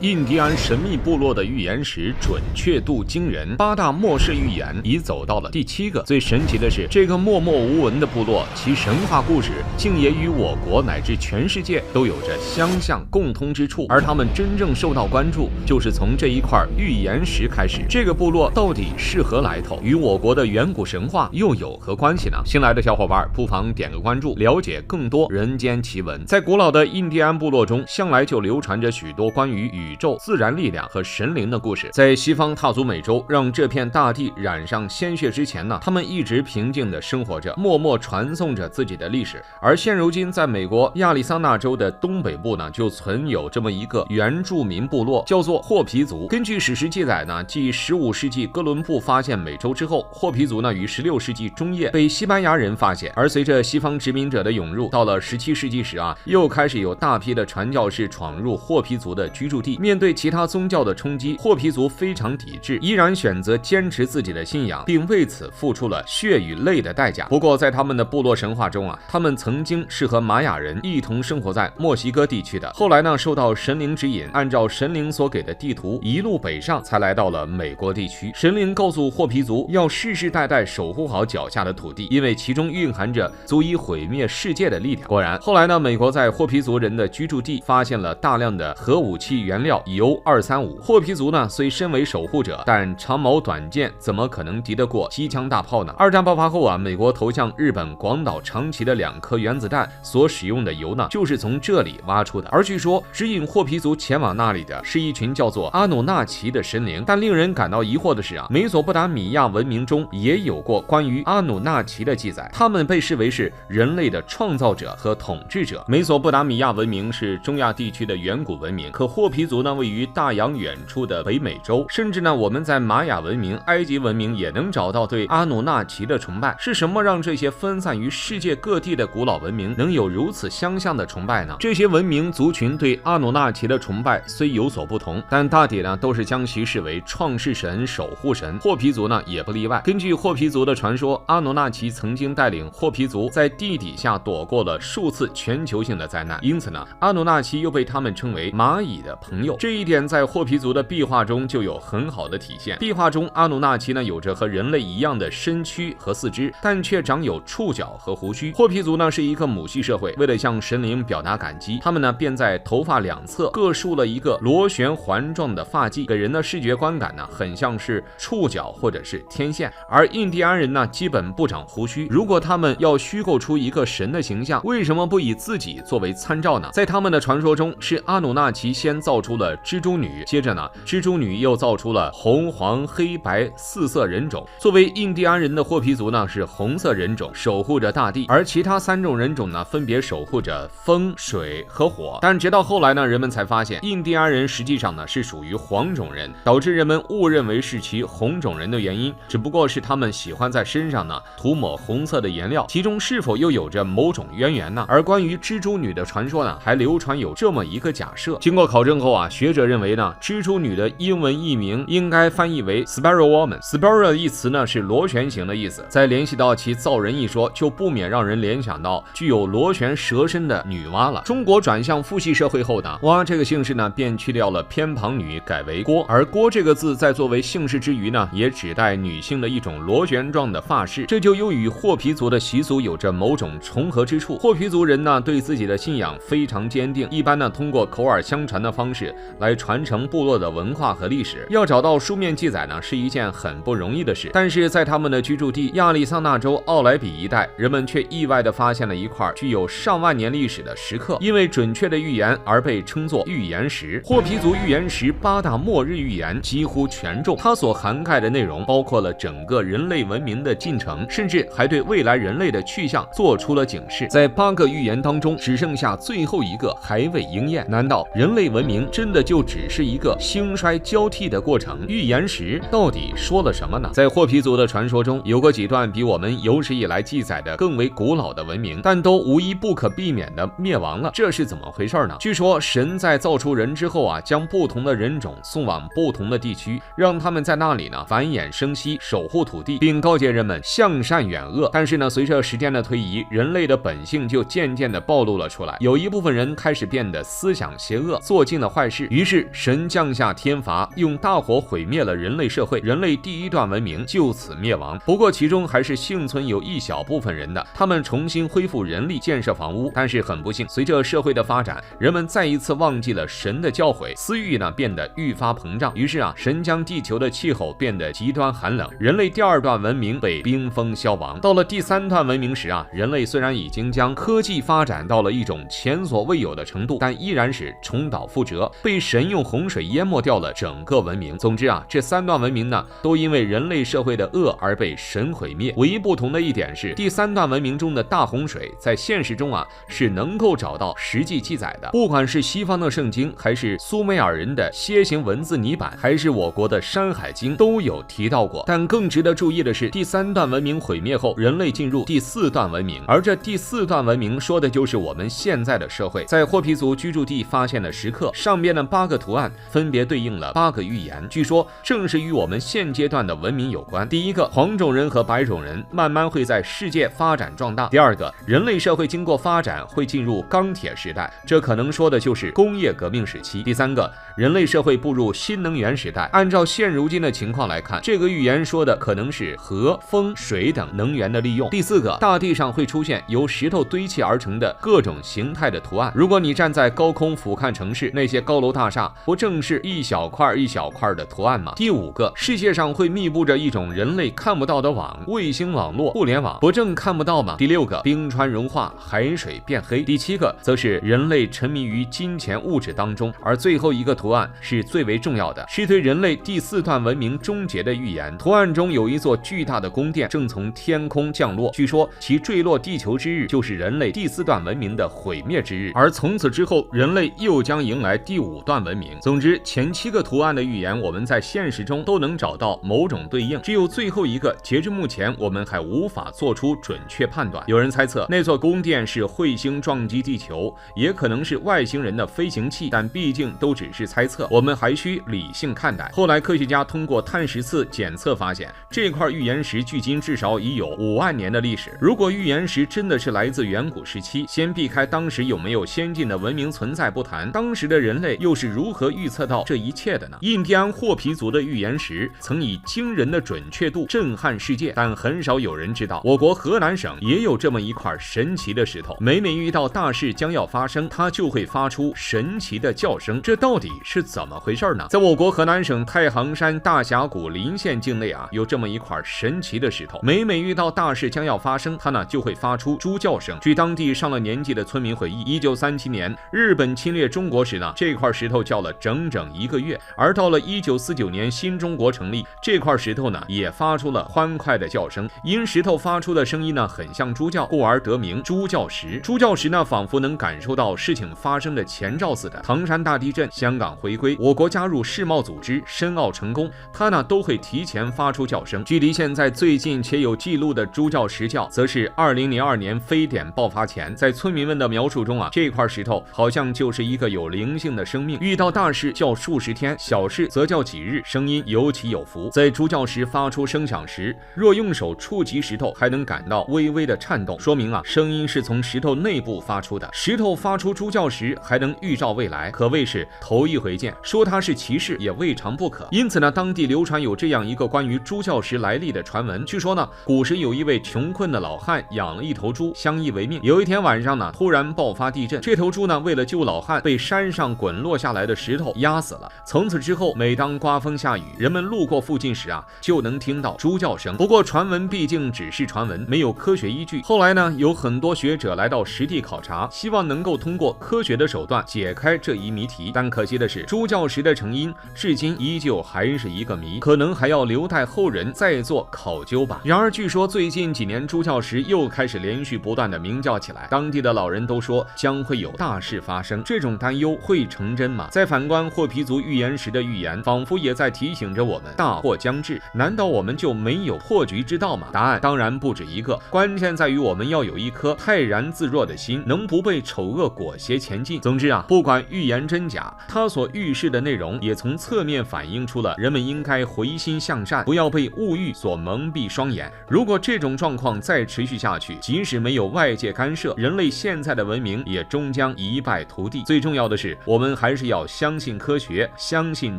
印第安神秘部落的预言石准确度惊人，8大末世预言已走到了第7个。最神奇的是，这个默默无闻的部落，其神话故事竟也与我国乃至全世界都有着相像共通之处。而他们真正受到关注，就是从这一块预言石开始。这个部落到底是何来头？与我国的远古神话又有何关系呢？新来的小伙伴不妨点个关注，了解更多人间奇闻。在古老的印第安部落中，向来就流传着许多关于宇宙、自然力量和神灵的故事。在西方踏足美洲，让这片大地染上鲜血之前呢，他们一直平静地生活着，默默传颂着自己的历史。而现如今，在美国亚利桑那州的东北部呢，就存有这么一个原住民部落，叫做霍皮族。根据史实记载呢，继15世纪哥伦布发现美洲之后，霍皮族呢于16世纪中叶被西班牙人发现。而随着西方殖民者的涌入，到了17世纪时又开始有大批的传教士闯入霍皮族的居住地。面对其他宗教的冲击，霍皮族非常抵制，依然选择坚持自己的信仰，并为此付出了血与泪的代价。不过在他们的部落神话中他们曾经是和玛雅人一同生活在墨西哥地区的。后来呢，受到神灵指引，按照神灵所给的地图一路北上，才来到了美国地区。神灵告诉霍皮族要世世代代守护好脚下的土地，因为其中蕴含着足以毁灭世界的力量。果然，后来呢，美国在霍皮族人的居住地发现了大量的核武器原料铀235。霍皮族呢，虽身为守护者，但长矛短剑怎么可能敌得过机枪大炮呢？二战爆发后美国投向日本广岛、长崎的2颗原子弹所使用的铀呢，就是从这里挖出的。而据说指引霍皮族前往那里的是一群叫做阿努纳奇的神灵。但令人感到疑惑的是美索不达米亚文明中也有过关于阿努纳奇的记载，他们被视为是人类的创造者和统治者。美索不达米亚文明是中亚地区的远古文明，可霍皮族呢位于大洋远处的北美洲，甚至呢我们在玛雅文明、埃及文明也能找到对阿努纳奇的崇拜。是什么让这些分散于世界各地的古老文明能有如此相像的崇拜呢？这些文明族群对阿努纳奇的崇拜虽有所不同，但大抵呢都是将其视为创世神、守护神。霍皮族呢也不例外。根据霍皮族的传说，阿努纳奇曾经带领霍皮族在地底下躲过了数次全球性的灾难，因此呢，阿努纳奇又被他们称为蚂蚁的朋友。这一点在霍皮族的壁画中就有很好的体现。壁画中，阿努纳奇呢有着和人类一样的身躯和四肢，但却长有触角和胡须。霍皮族呢是一个母系社会，为了向神灵表达感激，他们呢便在头发两侧各竖了一个螺旋环状的发髻，给人的视觉观感呢很像是触角或者是天线。而印第安人呢基本不长胡须，如果他们要虚构出一个神的形象，为什么不以自己作为参照呢？在他们的传说中，是阿努纳奇先造出了蜘蛛女，接着呢蜘蛛女又造出了红、黄、黑、白4色人种。作为印第安人的霍皮族呢是红色人种，守护着大地，而其他3种人种呢分别守护着风、水和火。但直到后来呢，人们才发现印第安人实际上呢是属于黄种人，导致人们误认为是其红种人的原因，只不过是他们喜欢在身上呢涂抹红色的颜料，其中是否又有着某种渊源呢？而关于蜘蛛女的传说呢，还流传有这么一个假设。经过考证后学者认为呢，蜘蛛女的英文译名应该翻译为 Sparrow Woman。Sparrow 一词呢是螺旋形的意思，再联系到其造人一说，就不免让人联想到具有螺旋蛇身的女娲了。中国转向父系社会后呢，娲这个姓氏呢便去掉了偏旁女，改为郭。而郭这个字在作为姓氏之余呢，也指代女性的一种螺旋状的发饰，这就又与霍皮族的习俗有着某种重合之处。霍皮族人呢对自己的信仰非常坚定，一般呢通过口耳相传的方式来传承部落的文化和历史。要找到书面记载呢是一件很不容易的事，但是在他们的居住地亚利桑那州奥莱比一带，人们却意外地发现了一块具有上万年历史的石刻，因为准确的预言而被称作预言石。霍皮族预言石8大末日预言几乎全中，它所涵盖的内容包括了整个人类文明的进程，甚至还对未来人类的去向做出了警示。在8个预言当中，只剩下最后一个还未应验。难道人类文明真的就只是一个兴衰交替的过程？预言石到底说了什么呢？在霍皮族的传说中，有过几段比我们有史以来记载的更为古老的文明，但都无一不可避免的灭亡了。这是怎么回事呢？据说神在造出人之后将不同的人种送往不同的地区，让他们在那里呢繁衍生息，守护土地，并告诫人们向善远恶。但是呢，随着时间的推移，人类的本性就渐渐的暴露了出来，有一部分人开始变得思想邪恶，做尽了坏世。于是神降下天罚，用大火毁灭了人类社会，人类第一段文明就此灭亡。不过其中还是幸存有一小部分人的，他们重新恢复人力，建设房屋。但是很不幸，随着社会的发展，人们再一次忘记了神的教诲，私欲呢变得愈发膨胀。于是神将地球的气候变得极端寒冷，人类第二段文明被冰封消亡。到了第三段文明时人类虽然已经将科技发展到了一种前所未有的程度，但依然是重蹈覆辙，被神用洪水淹没掉了整个文明。总之这三段文明呢，都因为人类社会的恶而被神毁灭。唯一不同的一点是，第三段文明中的大洪水在现实中是能够找到实际记载的，不管是西方的圣经，还是苏美尔人的楔形文字泥板，还是我国的山海经，都有提到过。但更值得注意的是，第三段文明毁灭后，人类进入第四段文明，而这第四段文明说的就是我们现在的社会。在霍皮族居住地发现的石刻，上边的8个图案分别对应了8个预言，据说正是与我们现阶段的文明有关。第一个，黄种人和白种人慢慢会在世界发展壮大。第二个，人类社会经过发展会进入钢铁时代，这可能说的就是工业革命时期。第三个，人类社会步入新能源时代。按照现如今的情况来看，这个预言说的可能是核、风、水等能源的利用。第四个，大地上会出现由石头堆砌而成的各种形态的图案。如果你站在高空俯瞰城市，那些高楼大厦不正是一小块一小块的图案吗？第五个，世界上会密布着一种人类看不到的网，卫星网络、互联网，不正看不到吗？第六个，冰川融化，海水变黑。第七个，则是人类沉迷于金钱物质当中。而最后一个图案是最为重要的，是对人类第四段文明终结的预言。图案中有一座巨大的宫殿正从天空降落，据说其坠落地球之日就是人类第四段文明的毁灭之日，而从此之后，人类又将迎来第5段文明。总之，前7个图案的预言我们在现实中都能找到某种对应，只有最后一个，截至目前我们还无法做出准确判断。有人猜测那座宫殿是彗星撞击地球，也可能是外星人的飞行器，但毕竟都只是猜测，我们还需理性看待。后来科学家通过碳十次检测发现，这块预言石距今至少已有5万年的历史。如果预言石真的是来自远古时期，先避开当时有没有先进的文明存在不谈，当时的人类又是如何预测到这一切的呢？印第安霍皮族的预言石曾以惊人的准确度震撼世界，但很少有人知道，我国河南省也有这么一块神奇的石头，每每遇到大事将要发生，它就会发出神奇的叫声，这到底是怎么回事呢？在我国河南省太行山大峡谷临县境内有这么一块神奇的石头，每每遇到大事将要发生，它呢就会发出猪叫声。据当地上了年纪的村民回忆，1937年日本侵略中国时呢，这块石头叫了整整1个月，而到了1949年新中国成立，这块石头呢也发出了欢快的叫声，因石头发出的声音呢很像猪叫，故而得名猪叫石。猪叫石呢仿佛能感受到事情发生的前兆似的。唐山大地震、香港回归、我国加入世贸组织、申奥成功，它呢都会提前发出叫声。距离现在最近且有记录的猪叫石叫，则是2002年非典爆发前，在村民们的描述中这块石头好像就是一个有灵性的生命，遇到大事叫数十天，小事则叫几日，声音有起有伏。在猪叫石发出声响时，若用手触及石头，还能感到微微的颤动，说明声音是从石头内部发出的。石头发出猪叫时还能预兆未来，可谓是头一回见，说它是奇事也未尝不可。因此呢，当地流传有这样一个关于猪叫石来历的传闻。据说呢，古时有一位穷困的老汉养了一头猪，相依为命。有一天晚上呢，突然爆发地震，这头猪呢为了救老汉，被山上滚落下来的石头压死了。从此之后，每当刮风下雨，人们路过附近时就能听到猪叫声。不过传闻毕竟只是传闻，没有科学依据。后来呢，有很多学者来到实地考察，希望能够通过科学的手段解开这一谜题。但可惜的是，猪叫石的成因至今依旧还是一个谜，可能还要留待后人再做考究吧。然而据说最近几年猪叫石又开始连续不断的鸣叫起来，当地的老人都说将会有大事发生，这种担忧会成真吗？再反观霍皮族预言时的预言，仿佛也在提醒着我们大祸将至，难道我们就没有破局之道吗？答案当然不止一个，关键在于我们要有一颗泰然自若的心，能不被丑恶裹挟前进。总之不管预言真假，它所预示的内容也从侧面反映出了人们应该回心向善，不要被物欲所蒙蔽双眼。如果这种状况再持续下去，即使没有外界干涉，人类现在的文明也终将一败涂地。最重要的是，我们还是要相信科学，相信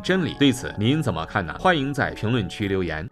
真理。对此您怎么看呢？欢迎在评论区留言。